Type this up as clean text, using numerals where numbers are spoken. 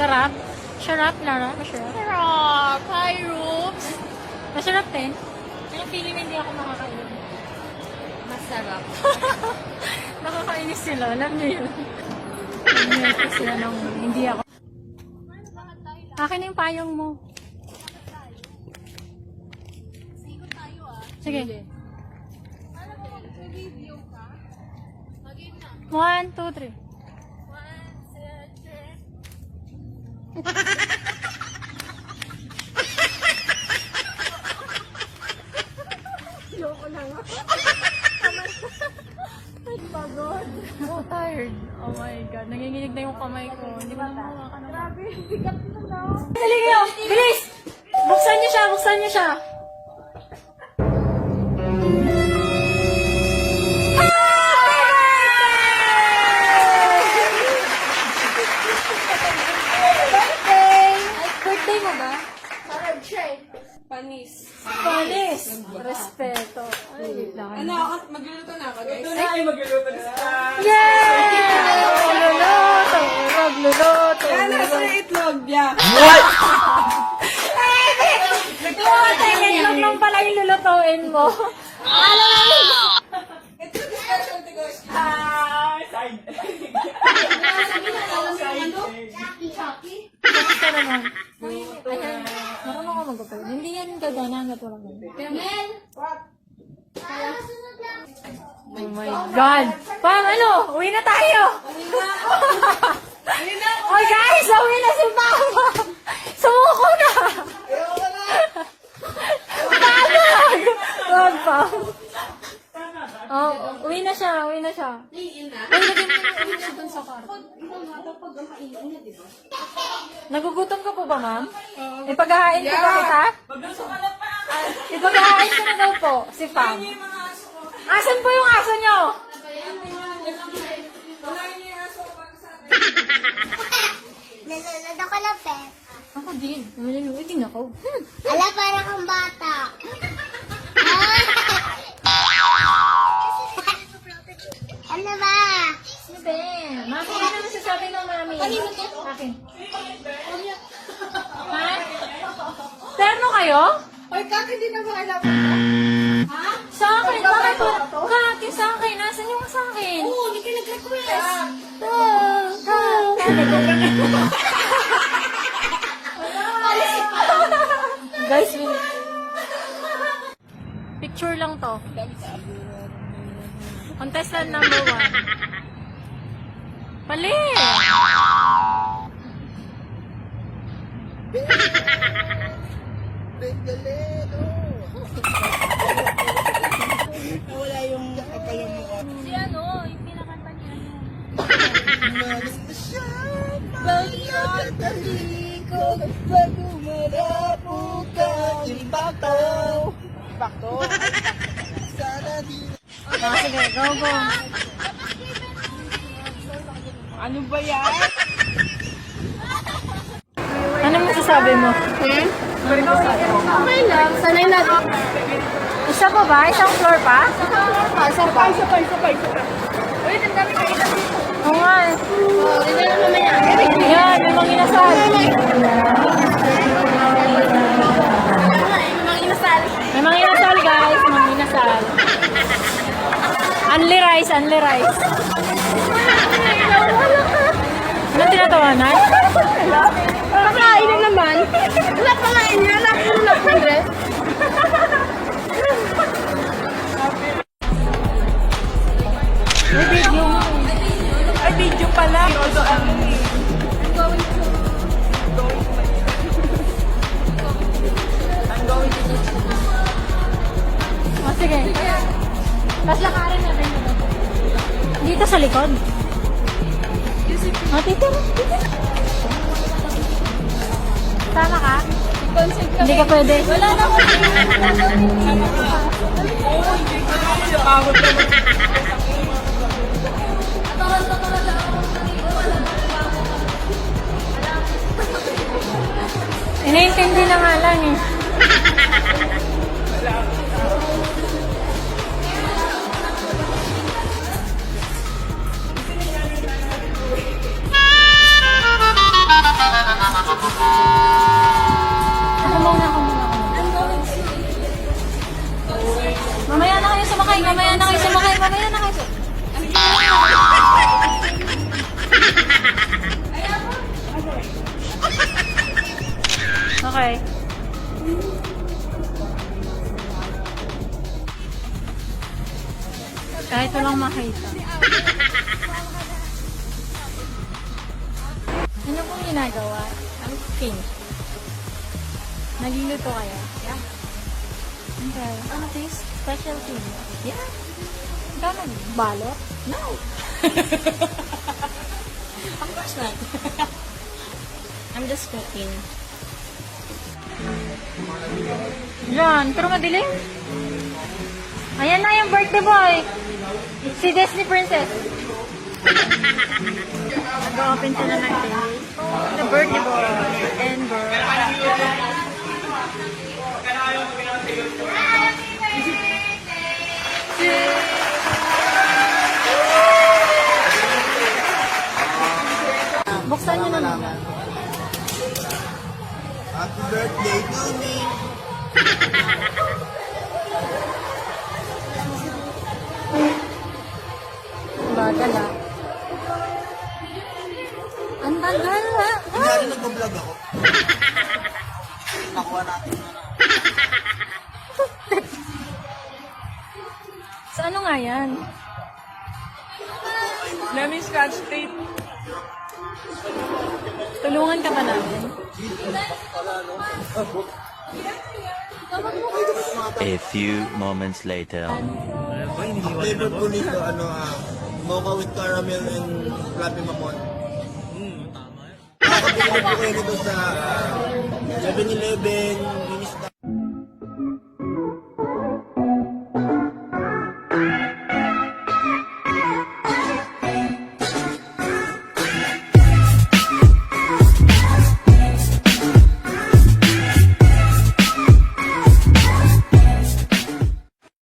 Sarap? Sarap, Lara? Masarap? Sarap! Hi, Roops! Masarap din? Pero feeling hindi ako makakain. Masarap. Nakakainis sila, alam niyo yun. Alam sila nang hindi ako. Akin na yung payong mo. Sige. 1, 2, 3. Loko lang ako. Pagod. So tired. Oh my God. Nanginginig na yung kamay ko. Hindi ko na makakan. Grabe, bigat na daw. Dali kayo! Bilis! Buksan niyo siya! Buksan niyo siya! Birthday mo ba? Sarap siya eh. Panis. Panis! Respeto. Ay, lang. Ano, magluluto na ako, guys. Ay, magluluto na sila. Yay! Magluluto! Magluluto! Ano sa itlog niya? Itlog lang pala yung lulutuin mo. Ito yung specialty ko. Side. Tapos ka naman. Ayan. Marunong ako mag-upload. Hindi yan gagana hanggat walang ganyan. Oh my God! Pam, ano? Uwi na tayo! Oh guys! Uwi na si Mama! Sumuko na! Pamag! Wag, Pam. Oh, uwi na siya, uwi na siya. Uwi na siya dun sa kwarto. Nagugutom ka po ba, ma'am? Ipaghahain ko ba kita? Ipaghahain ko na daw po, si Pam. Asan po yung aso nyo? Nanonood ako ng pet. Ako din. Nanonood din ako. Ala, parang kang bata. Ano ba? Sabi. Mami, ano naman sasabi ng mami? Akin. Ha? Terno kayo? Oy, Kak, hindi na ba alam? Sa akin. Bakit po? Kaki, sa akin. Nasaan yung sa akin? Oo, hindi ka nag-request. Guys, picture lang to. Contestant number 1. Pali! Wala yung kapal mo ka. Si ano, yung pinakanta niya. Malis na siya. Bakit talikod? Bago malapog ka. Impacto. Impacto? Sana di. Oh, sige, go, go. Ano ba yan? Ano masasabi mo? Ano masasabi mo? Okay lang, sanay na. Isa pa ba? Isang floor pa? Isa pa. Uy, ang dami kayo dito. Oo nga. Hindi na naman yan. Yan, may mga inasal. May mga inasal, guys. Mga inasal. Unli rice, unli rice. Ano tinatawanan? Kakain na naman. Wala pa nga niya. Wala pa nga May video mo. Ay, video pala. Oh, sige. Tapos lakarin natin. Dito sa likod. Oh, dito. Tama ka? Hindi ka pwede. Wala na ko. Inaintindi na nga lang eh. makita. Ano pong ginagawa? I'm cooking. Nagluluto kayo? Yeah. Okay. Ano this? Specialty mo? Yeah. Ikaw nagbalot? No. Of course not. I'm just cooking. John, pero madilim. Ayan na yung birthday boy. Si Disney Princess. Nag-open sila ng cake. The birthday boy. Ember. Buksan nyo na naman. Happy birthday to me. Bagal ah. Ang bagal ah. Kunyari nag-vlog ako. Nakuha natin na. Sa ano nga yan? Lemon scratch tape. Tulungan ka ba namin? A few moments later. Ang flavor po nito, mocha with caramel and fluffy mamon. Nakakabili po kayo nito sa 7-Eleven,